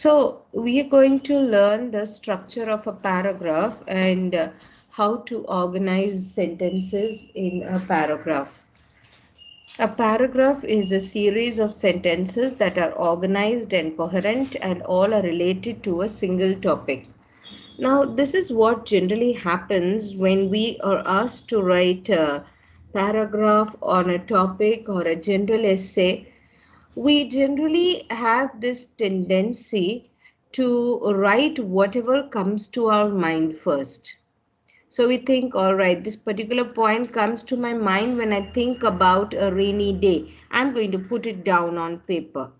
So we are going to learn the structure of a paragraph and how to organize sentences in a paragraph. A paragraph is a series of sentences that are organized and coherent and all are related to a single topic. Now, this is what generally happens when we are asked to write a paragraph on a topic or a general essay. We generally have this tendency to write whatever comes to our mind first. So we think, all right, this particular point comes to my mind when I think about a rainy day. I'm going to put it down on paper.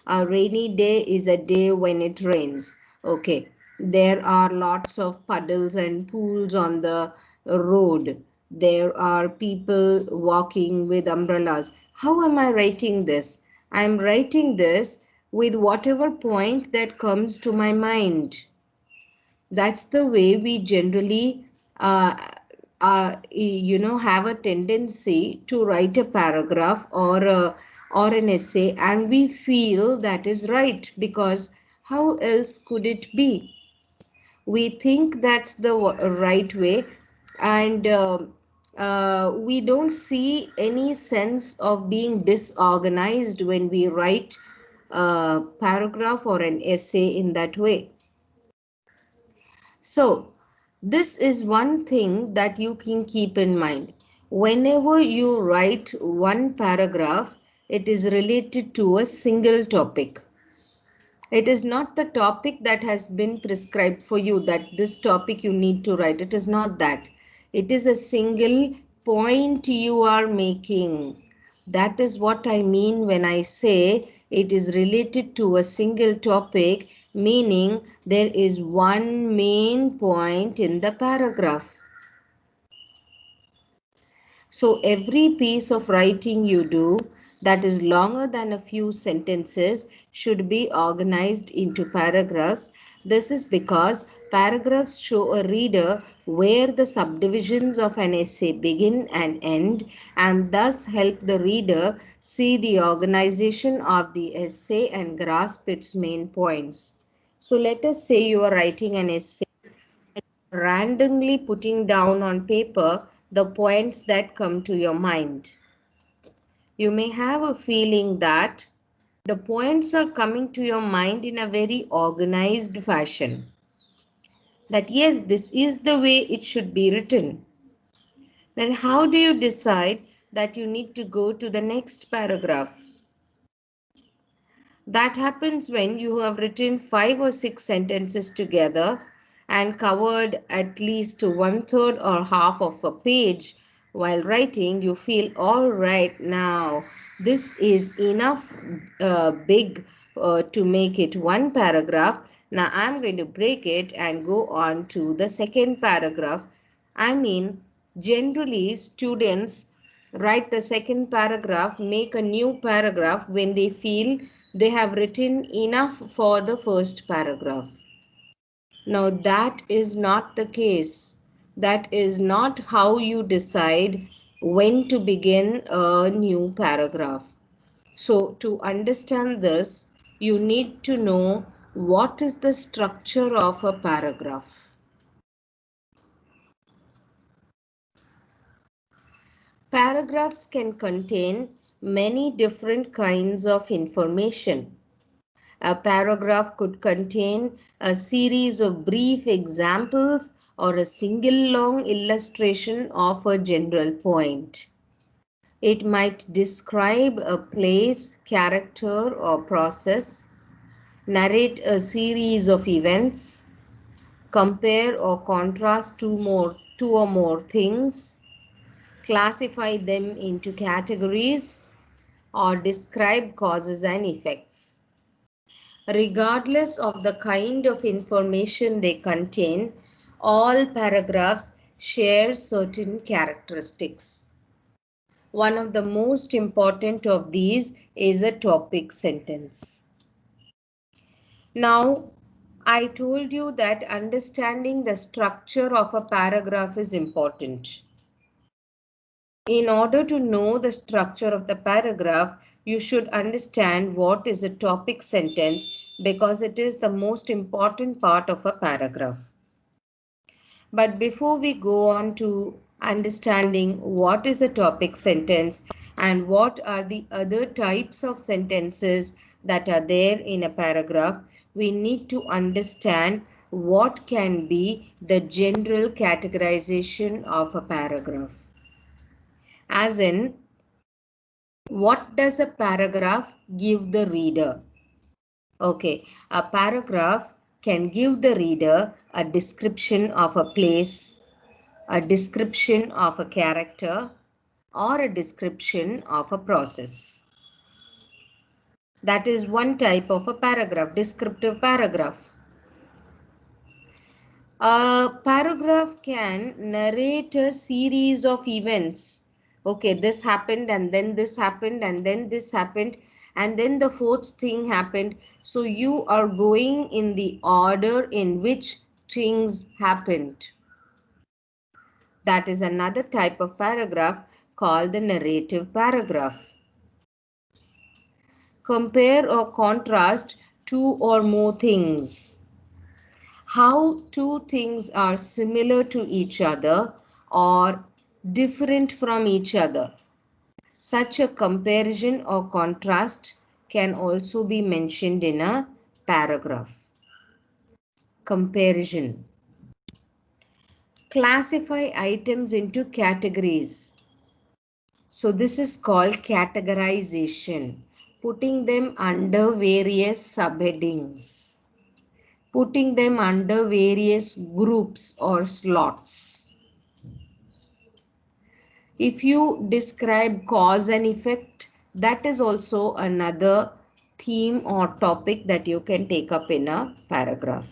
A rainy day is a day when it rains. Okay, there are lots of puddles and pools on the road. There are people walking with umbrellas. How am I writing this? I'm writing this with whatever point that comes to my mind. That's the way we generally have a tendency to write a paragraph or an essay, and we feel that is right because how else could it be? We think that's the right way, and we don't see any sense of being disorganized when we write a paragraph or an essay in that way. So, this is one thing that you can keep in mind. Whenever you write one paragraph, it is related to a single topic. It is not the topic that has been prescribed for you, that this topic you need to write. It is not that. It is a single point you are making. That is what I mean when I say it is related to a single topic, meaning there is one main point in the paragraph. So every piece of writing you do that is longer than a few sentences should be organized into paragraphs. This is because paragraphs show a reader where the subdivisions of an essay begin and end, and thus help the reader see the organization of the essay and grasp its main points. So let us say you are writing an essay, randomly putting down on paper the points that come to your mind. You may have a feeling that the points are coming to your mind in a very organized fashion. That yes, this is the way it should be written. Then how do you decide that you need to go to the next paragraph? That happens when you have written 5 or 6 sentences together and covered at least one third or half of a page. While writing, you feel all right now. This is enough big to make it one paragraph. Now I'm going to break it and go on to the second paragraph. I mean, generally, students write the second paragraph, make a new paragraph when they feel they have written enough for the first paragraph. Now, that is not the case. That is not how you decide when to begin a new paragraph. So, to understand this, you need to know what is the structure of a paragraph. Paragraphs can contain many different kinds of information. A paragraph could contain a series of brief examples or a single long illustration of a general point. It might describe a place, character, or process, narrate a series of events, compare or contrast two or more things, classify them into categories, or describe causes and effects. Regardless of the kind of information they contain, all paragraphs share certain characteristics. One of the most important of these is a topic sentence. Now, I told you that understanding the structure of a paragraph is important. In order to know the structure of the paragraph, you should understand what is a topic sentence because it is the most important part of a paragraph. But before we go on to understanding what is a topic sentence and what are the other types of sentences that are there in a paragraph, we need to understand what can be the general categorization of a paragraph. As in, what does a paragraph give the reader? Okay, a paragraph can give the reader a description of a place, a description of a character, or a description of a process. That is one type of a paragraph, descriptive paragraph. A paragraph can narrate a series of events. Okay, this happened and then this happened and then this happened and then the fourth thing happened. So you are going in the order in which things happened. That is another type of paragraph called the narrative paragraph. Compare or contrast two or more things. How two things are similar to each other or different from each other. Such a comparison or contrast can also be mentioned in a paragraph. Comparison. Classify items into categories. So this is called categorization, putting them under various subheadings, putting them under various groups or slots. If you describe cause and effect, that is also another theme or topic that you can take up in a paragraph.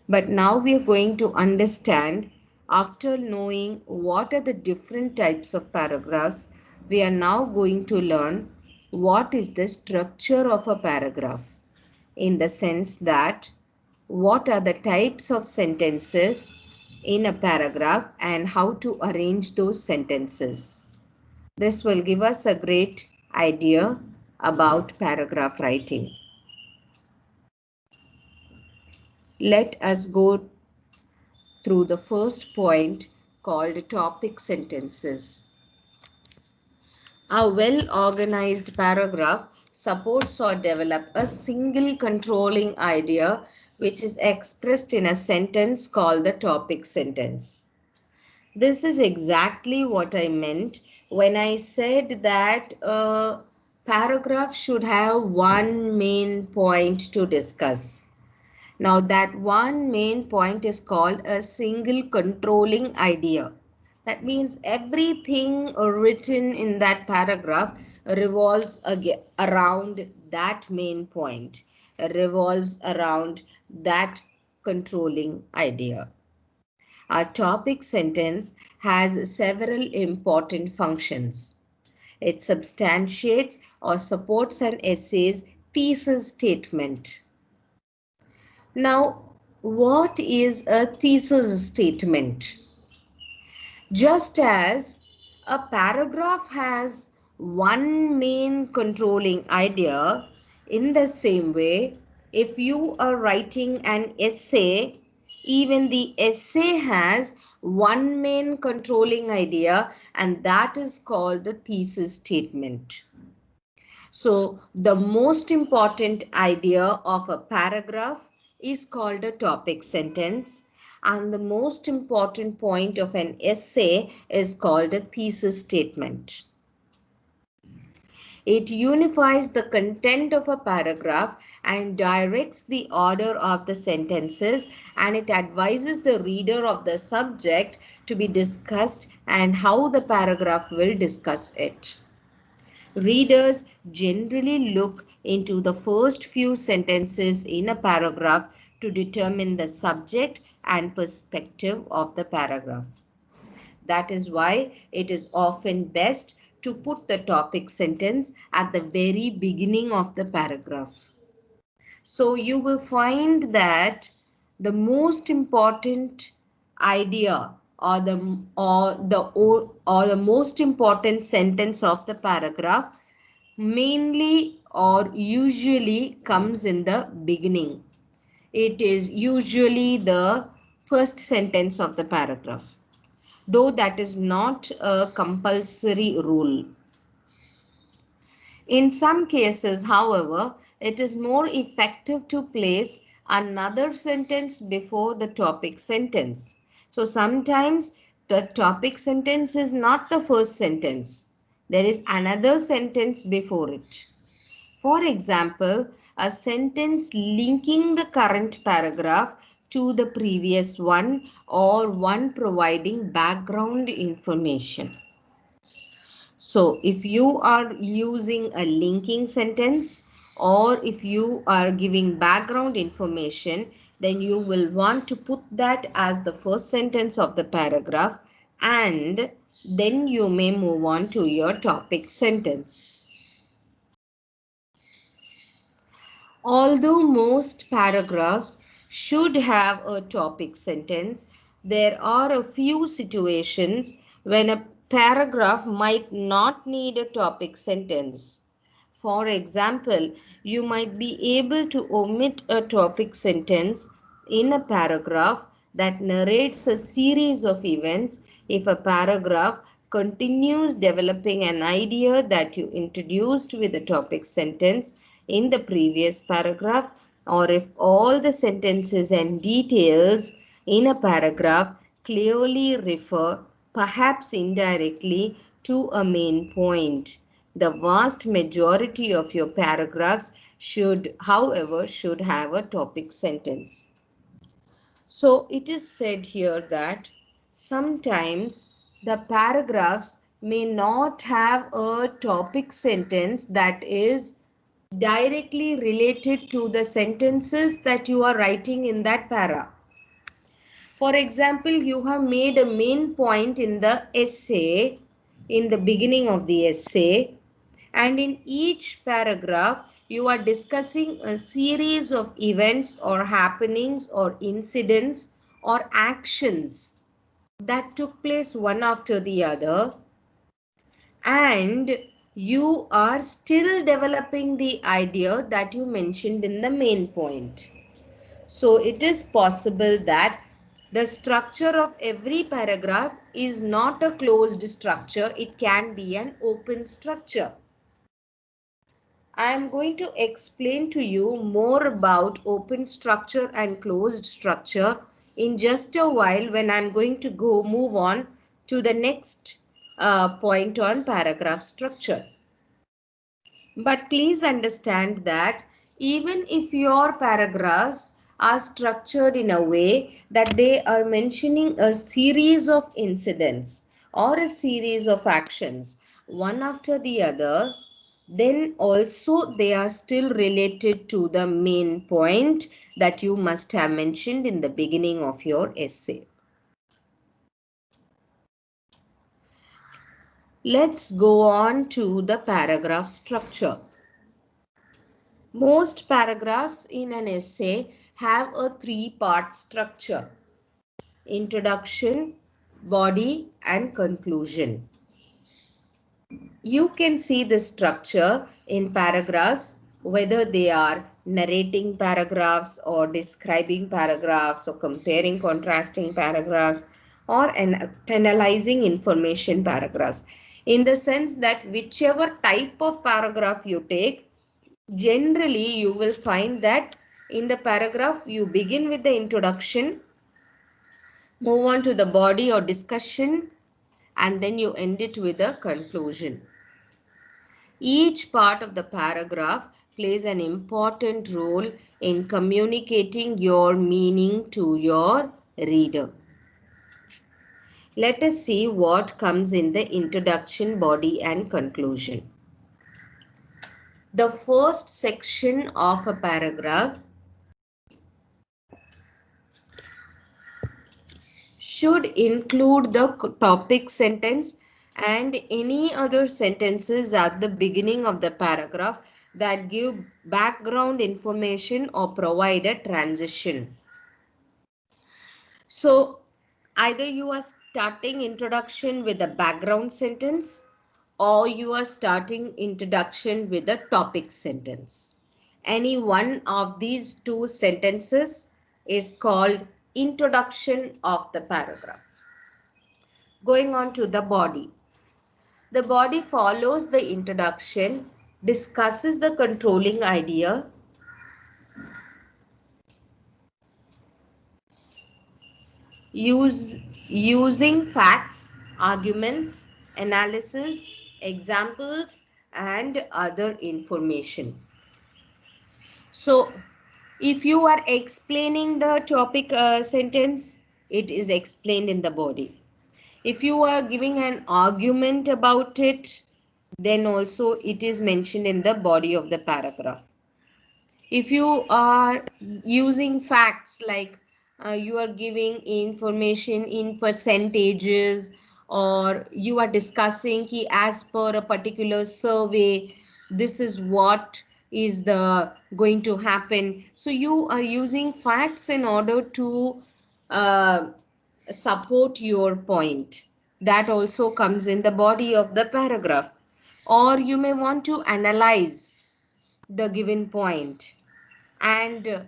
But now we are going to understand, after knowing what are the different types of paragraphs, we are now going to learn what is the structure of a paragraph, in the sense that what are the types of sentences in a paragraph and how to arrange those sentences. This will give us a great idea about paragraph writing. Let us go through the first point called topic sentences. A well-organized paragraph supports or develops a single controlling idea which is expressed in a sentence called the topic sentence. This is exactly what I meant when I said that a paragraph should have one main point to discuss. Now that one main point is called a single controlling idea. That means everything written in that paragraph revolves around that main point, revolves around that controlling idea. Our topic sentence has several important functions. It substantiates or supports an essay's thesis statement. Now, what is a thesis statement? Just as a paragraph has one main controlling idea, in the same way, if you are writing an essay, even the essay has one main controlling idea, and that is called the thesis statement. So the most important idea of a paragraph is called a topic sentence, and the most important point of an essay is called a thesis statement. It unifies the content of a paragraph and directs the order of the sentences, and it advises the reader of the subject to be discussed and how the paragraph will discuss it. Readers generally look into the first few sentences in a paragraph to determine the subject and perspective of the paragraph. That is why it is often best to put the topic sentence at the very beginning of the paragraph. So you will find that the most important idea or the most important sentence of the paragraph mainly or usually comes in the beginning. It is usually the first sentence of the paragraph, though that is not a compulsory rule. In some cases, however, it is more effective to place another sentence before the topic sentence. So sometimes the topic sentence is not the first sentence. There is another sentence before it. For example, a sentence linking the current paragraph to the previous one, or one providing background information. So if you are using a linking sentence, or if you are giving background information, then you will want to put that as the first sentence of the paragraph, and then you may move on to your topic sentence. Although most paragraphs should have a topic sentence, there are a few situations when a paragraph might not need a topic sentence. For example, you might be able to omit a topic sentence in a paragraph that narrates a series of events if a paragraph continues developing an idea that you introduced with the topic sentence in the previous paragraph, or if all the sentences and details in a paragraph clearly refer, perhaps indirectly, to a main point. The vast majority of your paragraphs should, however, should have a topic sentence. So it is said here that sometimes the paragraphs may not have a topic sentence that is directly related to the sentences that you are writing in that para. For example, you have made a main point in the essay, in the beginning of the essay, and in each paragraph you are discussing a series of events or happenings or incidents or actions that took place one after the other, and you are still developing the idea that you mentioned in the main point. So it is possible that the structure of every paragraph is not a closed structure, it can be an open structure. I am going to explain to you more about open structure and closed structure in just a while, when I am going to move on to the next point on paragraph structure. But please understand that even if your paragraphs are structured in a way that they are mentioning a series of incidents or a series of actions one after the other, then also they are still related to the main point that you must have mentioned in the beginning of your essay. Let's go on to the paragraph structure. Most paragraphs in an essay have a three-part structure: introduction, body, and conclusion. You can see the structure in paragraphs, whether they are narrating paragraphs or describing paragraphs or comparing, contrasting paragraphs, or analyzing information paragraphs. In the sense that whichever type of paragraph you take, generally you will find that in the paragraph you begin with the introduction, move on to the body or discussion, and then you end it with a conclusion. Each part of the paragraph plays an important role in communicating your meaning to your reader. Let us see what comes in the introduction, body, and conclusion. The first section of a paragraph should include the topic sentence and any other sentences at the beginning of the paragraph that give background information or provide a transition. So either you are starting introduction with a background sentence, or you are starting introduction with a topic sentence. Any one of these two sentences is called introduction of the paragraph. Going on to the body. The body follows the introduction, discusses the controlling idea, using facts, arguments, analysis, examples, and other information. So, if you are explaining the topic sentence, it is explained in the body. If you are giving an argument about it, then also it is mentioned in the body of the paragraph. If you are using facts like you are giving information in percentages, or you are discussing as per a particular survey, this is what is the going to happen. So you are using facts in order to uh, support your point. That also comes in the body of the paragraph. Or you may want to analyze the given point and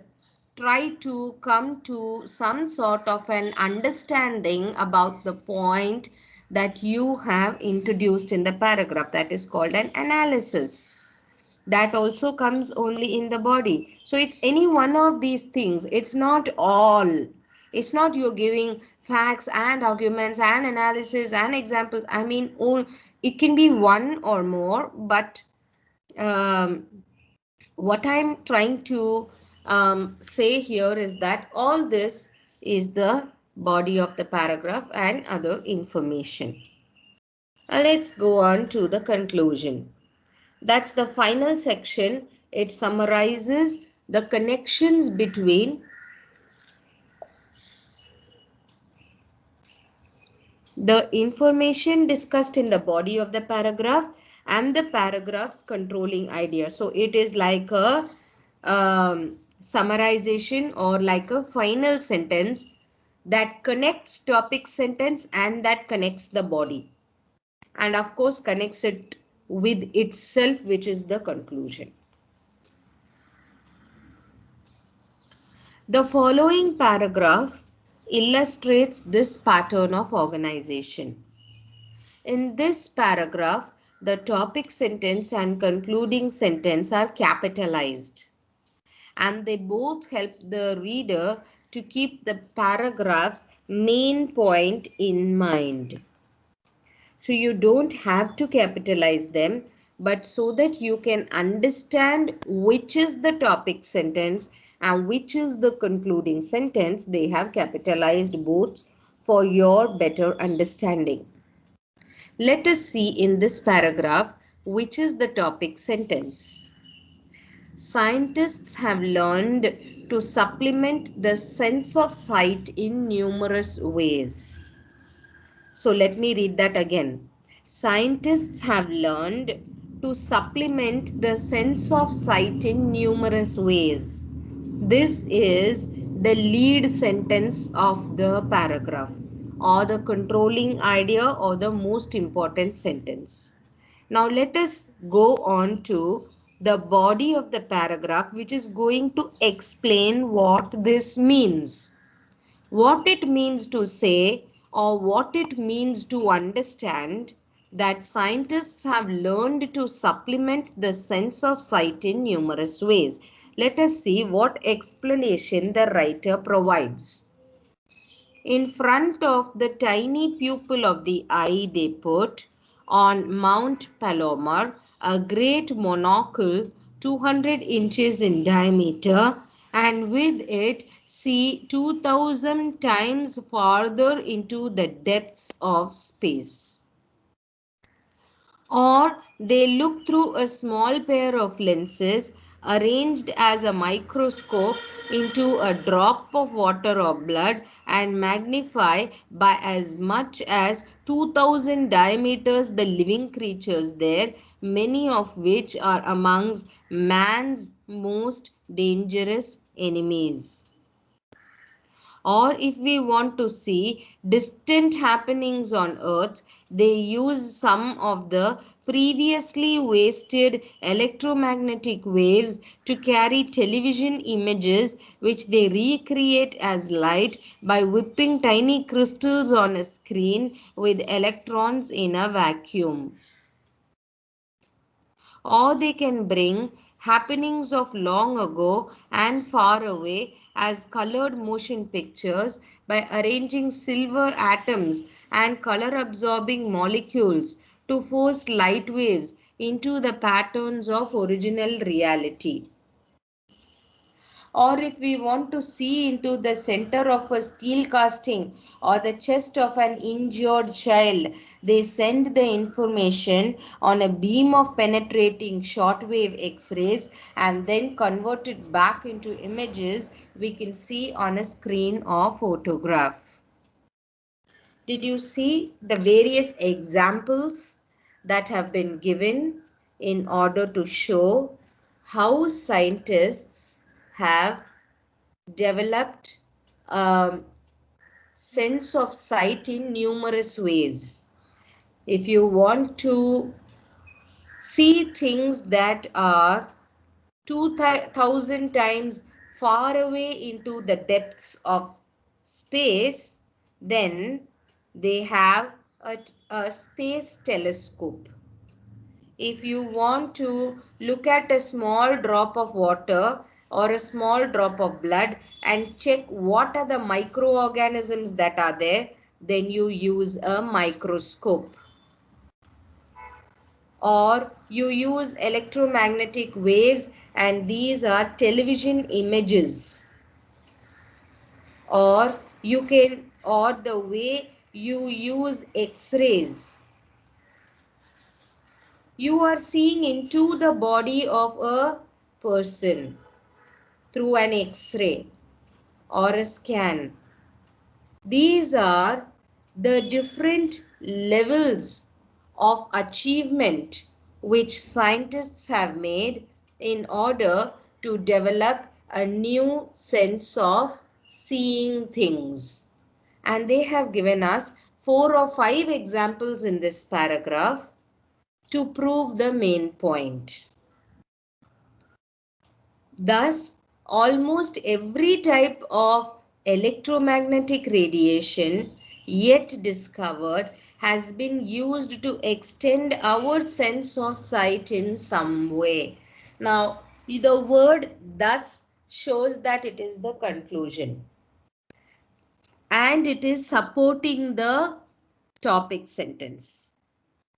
try to come to some sort of an understanding about the point that you have introduced in the paragraph. That is called an analysis. That also comes only in the body. So it's any one of these things. It's not all. It's not you're giving facts and arguments and analysis and examples. I mean, all it can be one or more, but um, what I'm trying to say here is that all this is the body of the paragraph and other information. Let's go on to the conclusion. That's the final section. It summarizes the connections between the information discussed in the body of the paragraph and the paragraph's controlling idea. So it is like a summarization or like a final sentence that connects topic sentence and that connects the body, and of course connects it with itself, which is the conclusion. The following paragraph illustrates this pattern of organization. In this paragraph, the topic sentence and concluding sentence are capitalized, and they both help the reader to keep the paragraph's main point in mind. So you don't have to capitalize them, but so that you can understand which is the topic sentence and which is the concluding sentence, they have capitalized both for your better understanding. Let us see in this paragraph which is the topic sentence. Scientists have learned to supplement the sense of sight in numerous ways. So let me read that again. Scientists have learned to supplement the sense of sight in numerous ways. This is the lead sentence of the paragraph, or the controlling idea, or the most important sentence. Now let us go on to the body of the paragraph, which is going to explain what this means. What it means to say, or what it means to understand, that scientists have learned to supplement the sense of sight in numerous ways. Let us see what explanation the writer provides. In front of the tiny pupil of the eye, they put on Mount Palomar a great monocle 200 inches in diameter, and with it see 2000 times farther into the depths of space. Or they look through a small pair of lenses arranged as a microscope into a drop of water or blood and magnify by as much as 2000 diameters the living creatures there, many of which are amongst man's most dangerous enemies. Or if we want to see distant happenings on Earth, they use some of the previously wasted electromagnetic waves to carry television images, which they recreate as light by whipping tiny crystals on a screen with electrons in a vacuum. Or they can bring happenings of long ago and far away as colored motion pictures by arranging silver atoms and color absorbing molecules to force light waves into the patterns of original reality. Or if we want to see into the center of a steel casting or the chest of an injured child, they send the information on a beam of penetrating shortwave X-rays and then convert it back into images we can see on a screen or photograph. Did you see the various examples that have been given in order to show how scientists have developed a sense of sight in numerous ways? If you want to see things that are 2000 times far away into the depths of space, then they have a space telescope. If you want to look at a small drop of water or a small drop of blood and check what are the microorganisms that are there, then you use a microscope. Or you use electromagnetic waves, and these are television images. Or the way you use X-rays. You are seeing into the body of a person through an X-ray or a scan. These are the different levels of achievement which scientists have made in order to develop a new sense of seeing things. And they have given us 4 or 5 examples in this paragraph to prove the main point. Thus, almost every type of electromagnetic radiation yet discovered has been used to extend our sense of sight in some way. Now, the word thus shows that it is the conclusion, and it is supporting the topic sentence,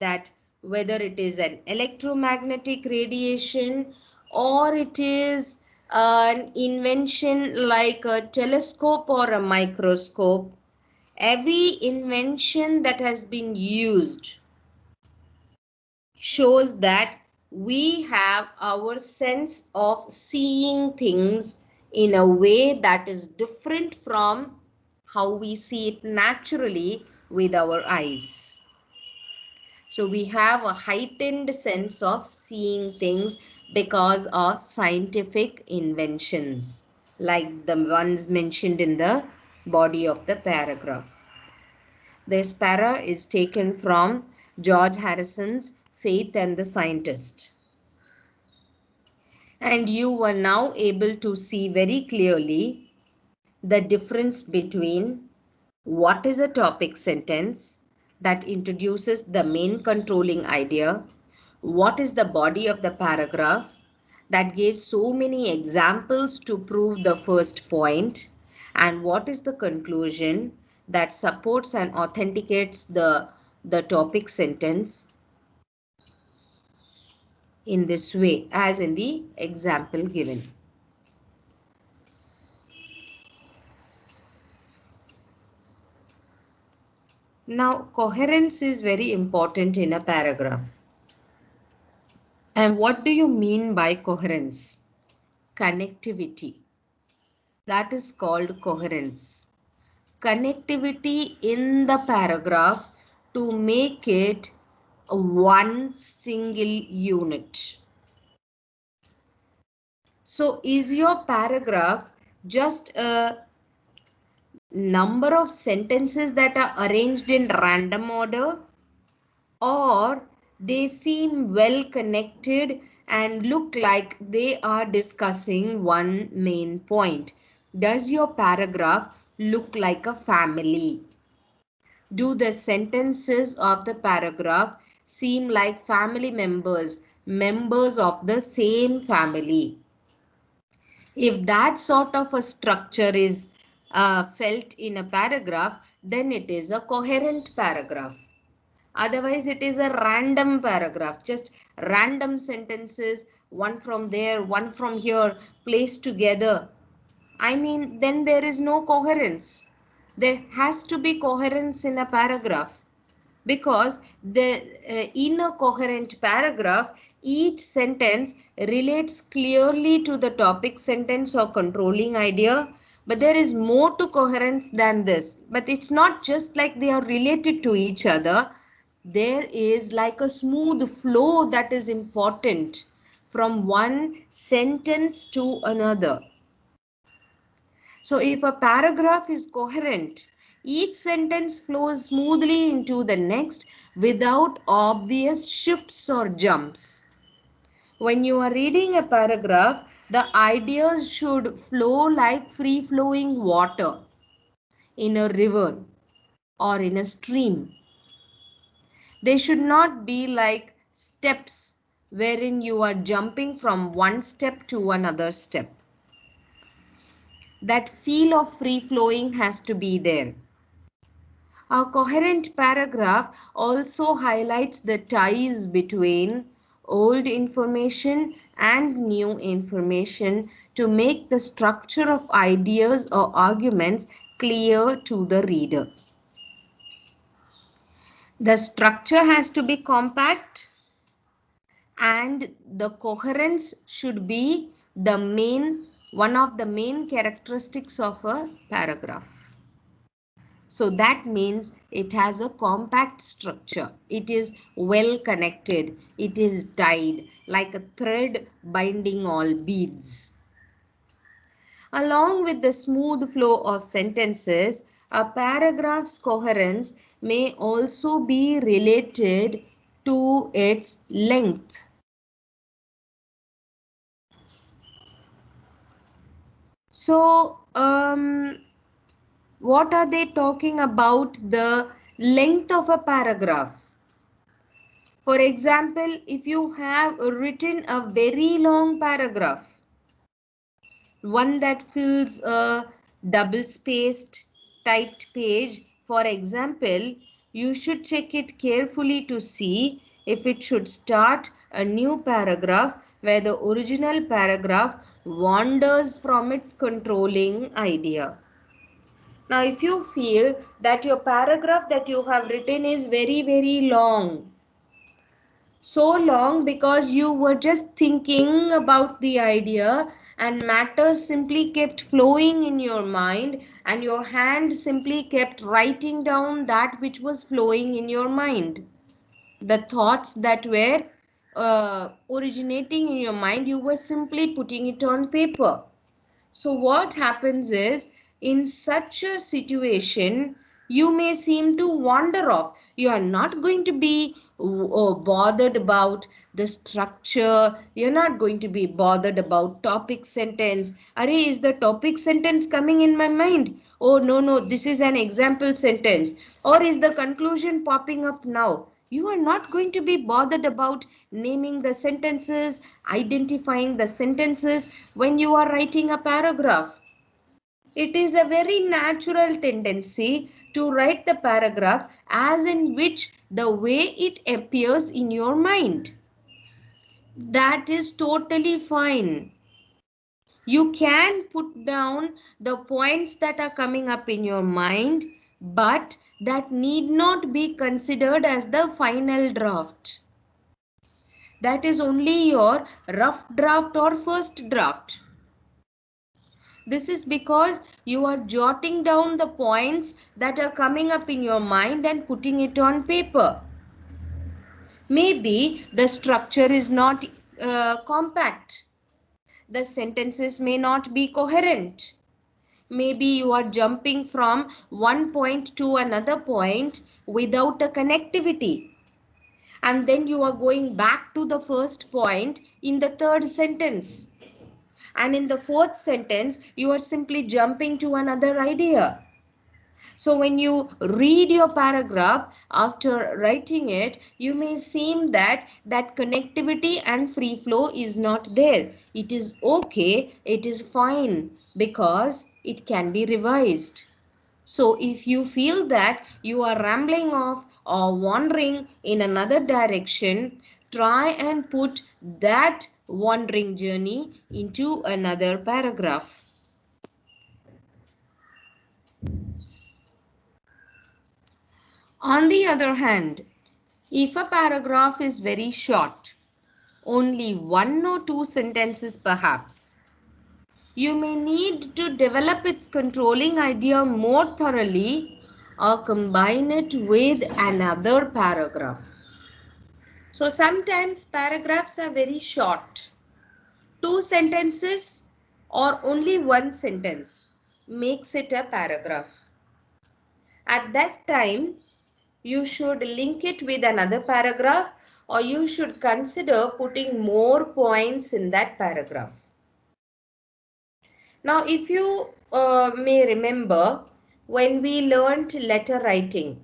that whether it is an electromagnetic radiation or it is an invention like a telescope or a microscope, every invention that has been used shows that we have our sense of seeing things in a way that is different from how we see it naturally with our eyes. So we have a heightened sense of seeing things because of scientific inventions like the ones mentioned in the body of the paragraph. This para is taken from George Harrison's Faith and the Scientist. And you were now able to see very clearly the difference between what is a topic sentence that introduces the main controlling idea, what is the body of the paragraph that gives so many examples to prove the first point, and what is the conclusion that supports and authenticates the topic sentence in this way as in the example given. Now, coherence is very important in a paragraph. And what do you mean by coherence? Connectivity. That is called coherence. Connectivity in the paragraph to make it one single unit. So is your paragraph just a number of sentences that are arranged in random order, or they seem well connected and look like they are discussing one main point? Does your paragraph look like a family? Do the sentences of the paragraph seem like family members, members of the same family? If that sort of a structure is felt in a paragraph, then it is a coherent paragraph. Otherwise, it is a random paragraph, just random sentences, one from there, one from here, placed together. I mean, then there is no coherence. There has to be coherence in a paragraph, because in a coherent paragraph, each sentence relates clearly to the topic sentence or controlling idea. But there is more to coherence than this. But it's not just like they are related to each other. There is like a smooth flow that is important from one sentence to another. So if a paragraph is coherent, each sentence flows smoothly into the next without obvious shifts or jumps. When you are reading a paragraph, the ideas should flow like free flowing water in a river or in a stream. They should not be like steps wherein you are jumping from one step to another step. That feel of free flowing has to be there. A coherent paragraph also highlights the ties between old information and new information to make the structure of ideas or arguments clear to the reader. The structure has to be compact, and the coherence should be one of the main characteristics of a paragraph. So that means it has a compact structure. It is well connected. It is tied like a thread binding all beads. Along with the smooth flow of sentences, a paragraph's coherence may also be related to its length. So, what are they talking about? The length of a paragraph. For example, if you have written a very long paragraph, one that fills a double spaced typed page, for example, you should check it carefully to see if it should start a new paragraph where the original paragraph wanders from its controlling idea. Now, if you feel that your paragraph that you have written is very, very long, so long because you were just thinking about the idea and matters simply kept flowing in your mind, and your hand simply kept writing down that which was flowing in your mind. The thoughts that were originating in your mind, you were simply putting it on paper. So what happens is, in such a situation, you may seem to wander off. You are not going to be bothered about the structure. You're not going to be bothered about topic sentence. Are, is the topic sentence coming in my mind? Oh, no, no, this is an example sentence. Or is the conclusion popping up now? You are not going to be bothered about naming the sentences, identifying the sentences when you are writing a paragraph. It is a very natural tendency to write the paragraph as in which the way it appears in your mind. That is totally fine. You can put down the points that are coming up in your mind, but that need not be considered as the final draft. That is only your rough draft or first draft. This is because you are jotting down the points that are coming up in your mind and putting it on paper. Maybe the structure is not compact. The sentences may not be coherent. Maybe you are jumping from one point to another point without a connectivity. And then you are going back to the first point in the third sentence. And in the fourth sentence, you are simply jumping to another idea. So when you read your paragraph after writing it, you may seem that connectivity and free flow is not there. It is okay, it is fine because it can be revised. So if you feel that you are rambling off or wandering in another direction, try and put that wandering journey into another paragraph. On the other hand, if a paragraph is very short, only one or two sentences perhaps, you may need to develop its controlling idea more thoroughly or combine it with another paragraph. So sometimes paragraphs are very short. Two sentences or only one sentence makes it a paragraph. At that time, you should link it with another paragraph, or you should consider putting more points in that paragraph. Now, if you may remember, when we learnt letter writing,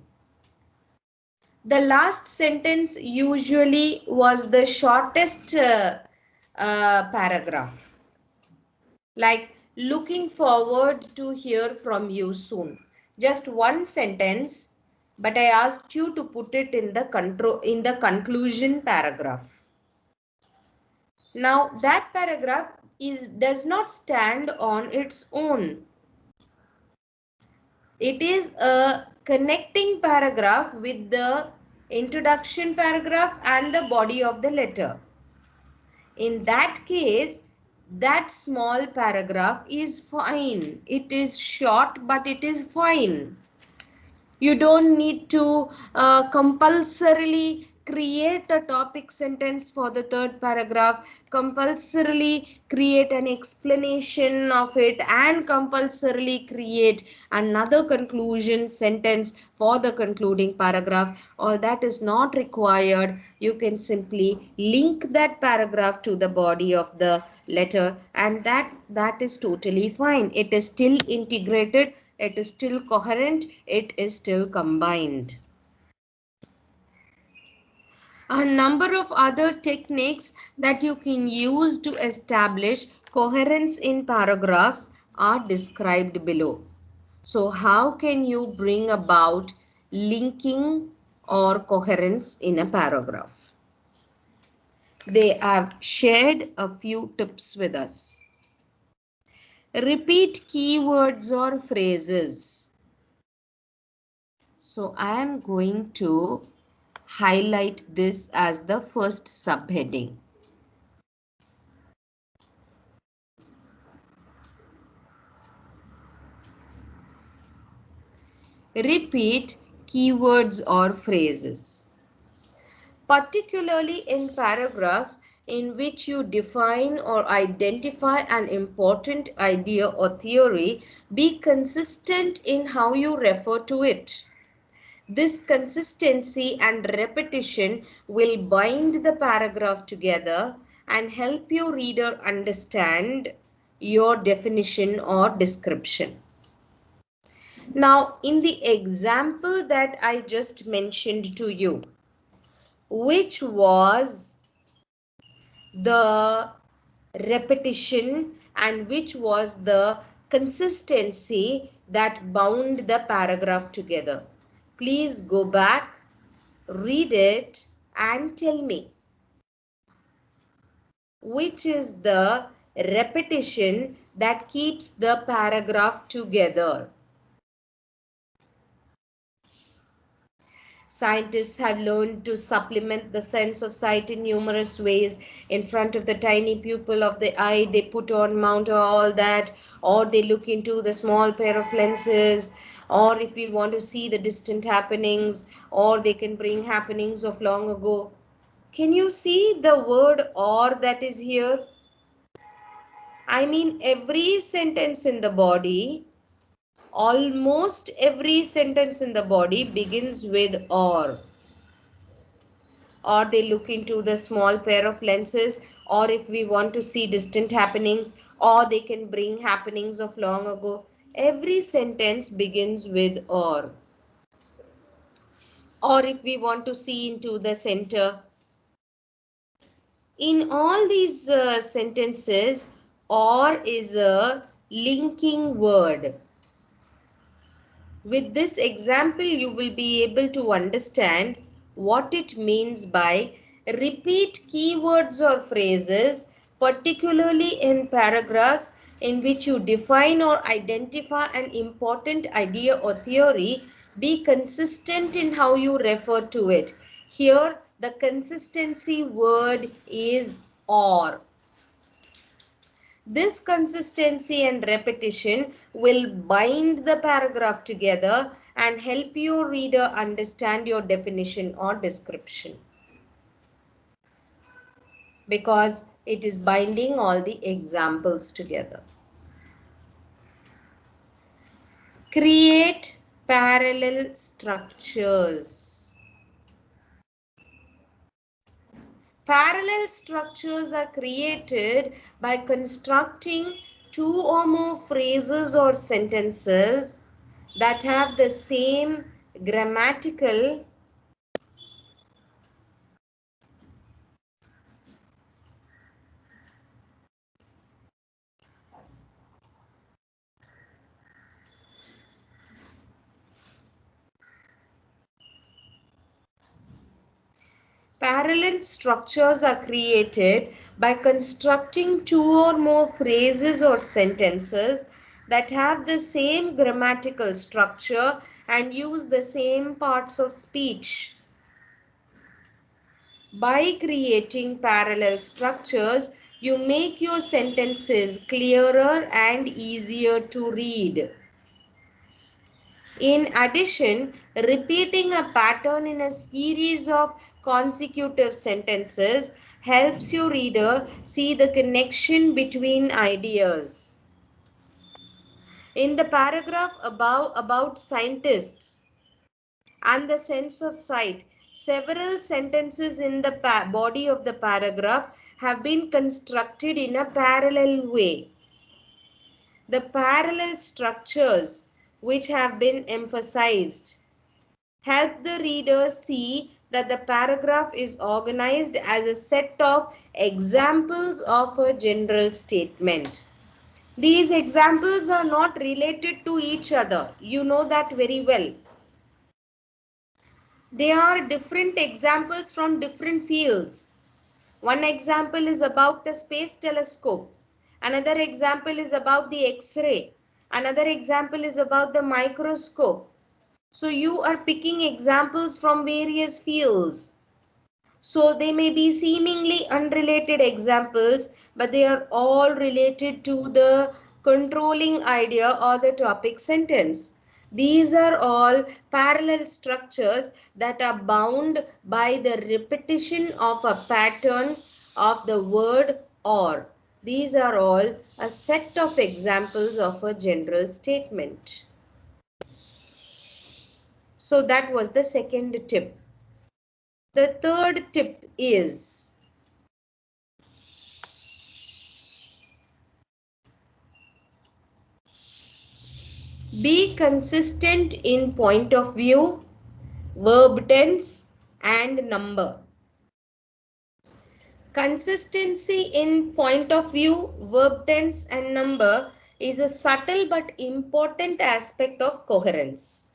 the last sentence usually was the shortest paragraph. Like, looking forward to hear from you soon. Just one sentence, but I asked you to put it in the conclusion paragraph. Now that paragraph does not stand on its own. It is a connecting paragraph with the introduction paragraph and the body of the letter. In that case, that small paragraph is fine. It is short, but it is fine. You don't need to compulsorily create a topic sentence for the third paragraph, compulsorily create an explanation of it, and compulsorily create another conclusion sentence for the concluding paragraph. All that is not required. You can simply link that paragraph to the body of the letter, and that is totally fine. It is still integrated, it is still coherent, it is still combined. A number of other techniques that you can use to establish coherence in paragraphs are described below. So how can you bring about linking or coherence in a paragraph? They have shared a few tips with us. Repeat keywords or phrases. So I am going to highlight this as the first subheading. Repeat keywords or phrases. Particularly in paragraphs in which you define or identify an important idea or theory, be consistent in how you refer to it. This consistency and repetition will bind the paragraph together and help your reader understand your definition or description. Now, in the example that I just mentioned to you, which was the repetition and which was the consistency that bound the paragraph together? Please go back, read it, and tell me which is the repetition that keeps the paragraph together. Scientists have learned to supplement the sense of sight in numerous ways. In front of the tiny pupil of the eye, they put on mount all that, or they look into the small pair of lenses, or if we want to see the distant happenings, or they can bring happenings of long ago. Can you see the word or that is here? I mean, every sentence in the body Almost every sentence in the body begins with or they look into the small pair of lenses, or if we want to see distant happenings, or they can bring happenings of long ago. Every sentence begins with or if we want to see into the center. In all these sentences, or is a linking word. With this example, you will be able to understand what it means by repeat keywords or phrases, particularly in paragraphs in which you define or identify an important idea or theory. Be consistent in how you refer to it. Here, the consistency word is or. This consistency and repetition will bind the paragraph together and help your reader understand your definition or description, because it is binding all the examples together. Create parallel structures. Parallel structures are created by constructing two or more phrases or sentences that have the same grammatical Parallel structures are created by constructing two or more phrases or sentences that have the same grammatical structure and use the same parts of speech. By creating parallel structures, you make your sentences clearer and easier to read. In addition, repeating a pattern in a series of consecutive sentences helps your reader see the connection between ideas. In the paragraph above about scientists and the sense of sight, several sentences in the body of the paragraph have been constructed in a parallel way. The parallel structures which have been emphasized help the reader see that the paragraph is organized as a set of examples of a general statement. These examples are not related to each other. You know that very well. They are different examples from different fields. One example is about the space telescope. Another example is about the X-ray. Another example is about the microscope. So you are picking examples from various fields. So they may be seemingly unrelated examples, but they are all related to the controlling idea or the topic sentence. These are all parallel structures that are bound by the repetition of a pattern of the word or. These are all a set of examples of a general statement. So that was the second tip. The third tip is be consistent in point of view, verb tense, and number. Consistency in point of view, verb tense, and number is a subtle but important aspect of coherence.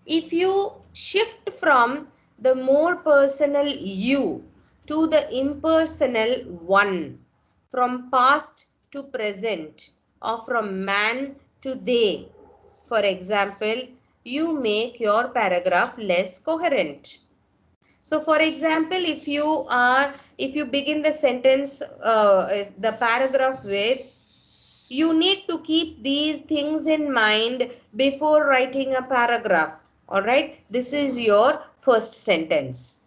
If you shift from the more personal you to the impersonal one, from past to present, or from man to they, for example, you make your paragraph less coherent. So for example, if you begin the sentence, the paragraph with, you need to keep these things in mind before writing a paragraph. All right, this is your first sentence.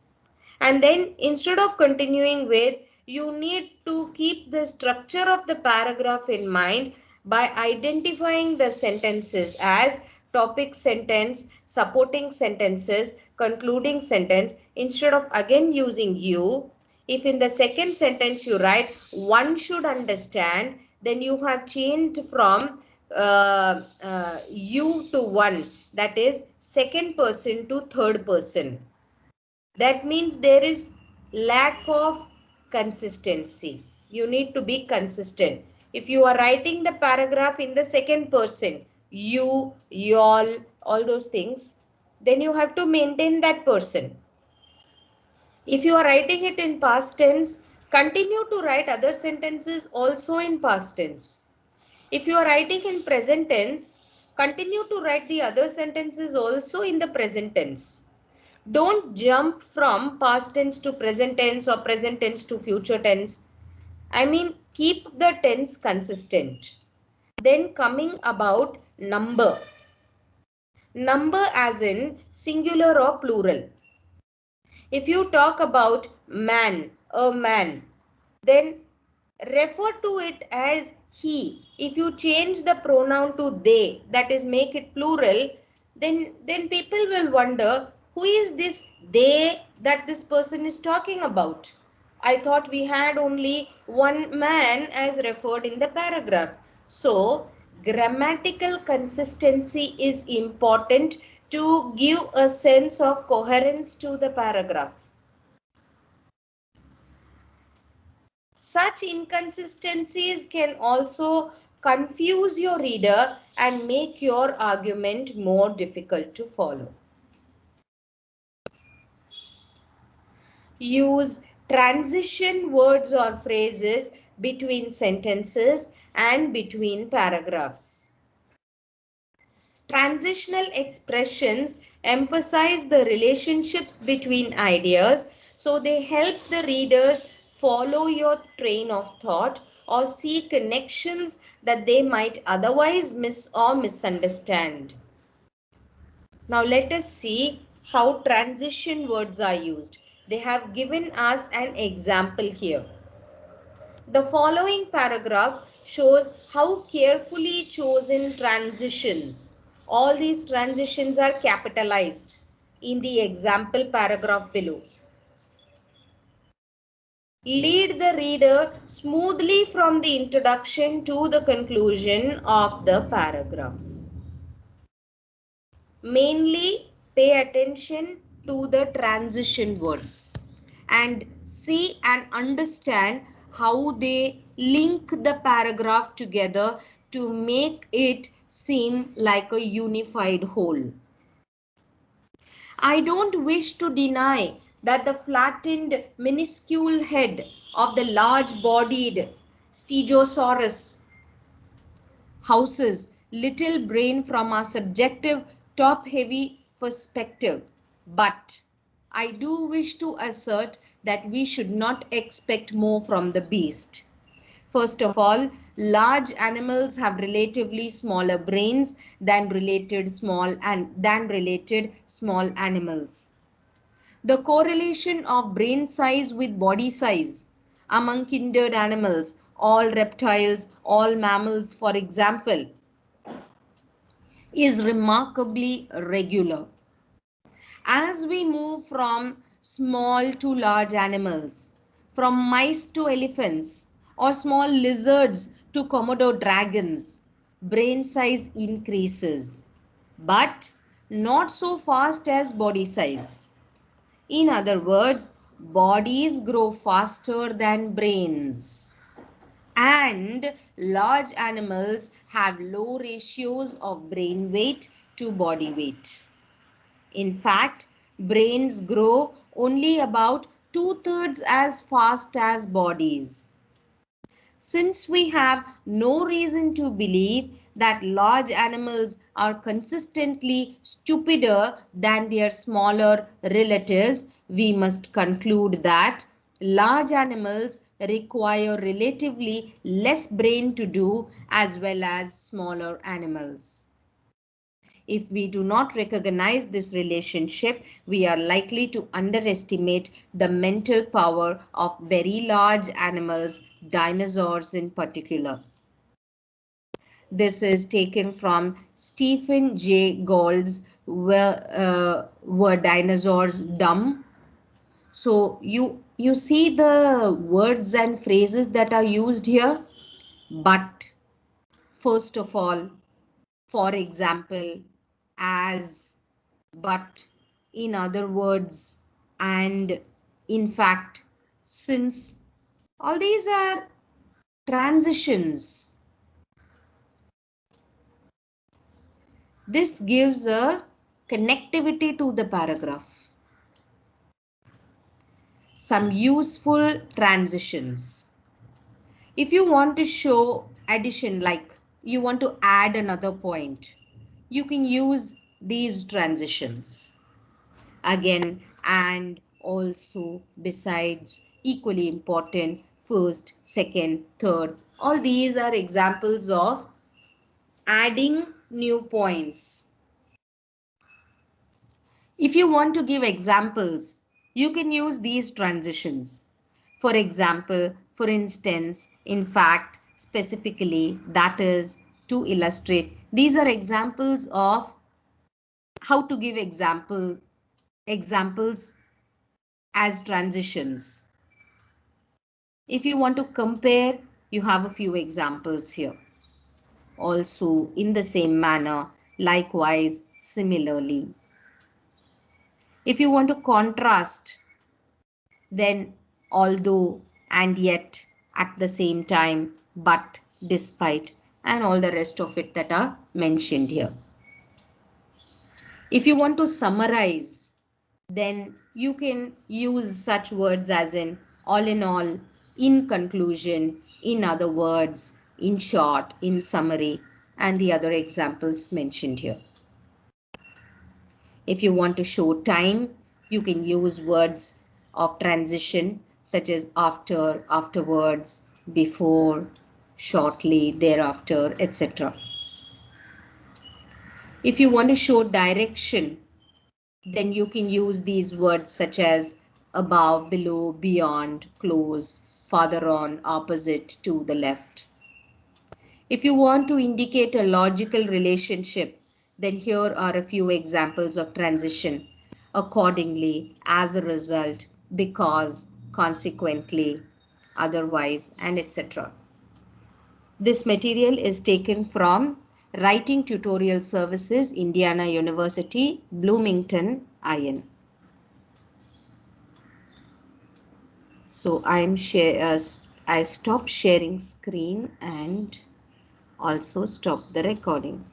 And then instead of continuing with, you need to keep the structure of the paragraph in mind by identifying the sentences as topic sentence, supporting sentences, concluding sentence, instead of again using you. If in the second sentence you write one should understand, then you have changed from you to one, that is second person to third person. That means there is lack of consistency. You need to be consistent. If you are writing the paragraph in the second person, you, y'all, all those things, then you have to maintain that person. If you are writing it in past tense, continue to write other sentences also in past tense. If you are writing in present tense, continue to write the other sentences also in the present tense. Don't jump from past tense to present tense or present tense to future tense. I mean, keep the tense consistent. Then coming about number. Number as in singular or plural. If you talk about man, a man, then refer to it as he. If you change the pronoun to they, that is make it plural, then people will wonder who is this they that this person is talking about. I thought we had only one man as referred in the paragraph. So grammatical consistency is important to give a sense of coherence to the paragraph. Such inconsistencies can also confuse your reader and make your argument more difficult to follow. Use transition words or phrases between sentences and between paragraphs. Transitional expressions emphasize the relationships between ideas, so they help the readers follow your train of thought or see connections that they might otherwise miss or misunderstand. Now let us see how transition words are used. They have given us an example here. The following paragraph shows how carefully chosen transitions. All these transitions are capitalized in the example paragraph below. Lead the reader smoothly from the introduction to the conclusion of the paragraph. Mainly pay attention to the transition words and see and understand how they link the paragraph together to make it seem like a unified whole. I don't wish to deny that the flattened, minuscule head of the large-bodied Stegosaurus houses little brain from our subjective top-heavy perspective. But I do wish to assert that we should not expect more from the beast. First of all, large animals have relatively smaller brains than related small animals. The correlation of brain size with body size among kindred animals, all reptiles, all mammals, for example, is remarkably regular. As we move from small to large animals, from mice to elephants, or small lizards to Komodo dragons, brain size increases, but not so fast as body size. In other words, bodies grow faster than brains. And large animals have low ratios of brain weight to body weight. In fact, brains grow only about 2/3 as fast as bodies. Since we have no reason to believe that large animals are consistently stupider than their smaller relatives, we must conclude that large animals require relatively less brain to do as well as smaller animals. If we do not recognize this relationship, we are likely to underestimate the mental power of very large animals, dinosaurs in particular. This is taken from Stephen Jay Gould's Were Dinosaurs Dumb? So you see the words and phrases that are used here. But, first of all, for example, as, but, in other words, and, in fact, since, all these are transitions. This gives a connectivity to the paragraph. Some useful transitions. If you want to show addition, like you want to add another point, you can use these transitions. Again, and, also, besides, equally important, first, second, third. All these are examples of adding new points. If you want to give examples, you can use these transitions. For example, for instance, in fact, specifically, that is, to illustrate. These are examples of how to give examples as transitions. If you want to compare, you have a few examples here. Also, in the same manner, likewise, similarly. If you want to contrast, then although, and yet, at the same time, but, despite, and all the rest of it that are mentioned here. If you want to summarize, then you can use such words as in all, in conclusion, in other words, in short, in summary, and the other examples mentioned here. If you want to show time, you can use words of transition such as after, afterwards, before, shortly, thereafter, etc. If you want to show direction, then you can use these words such as above, below, beyond, close, farther on, opposite, to the left. If you want to indicate a logical relationship, then here are a few examples of transition. Accordingly, as a result, because, consequently, otherwise, and etc. This material is taken from Writing Tutorial Services, Indiana University, Bloomington, IN. So I'll stop sharing screen and also stop the recording.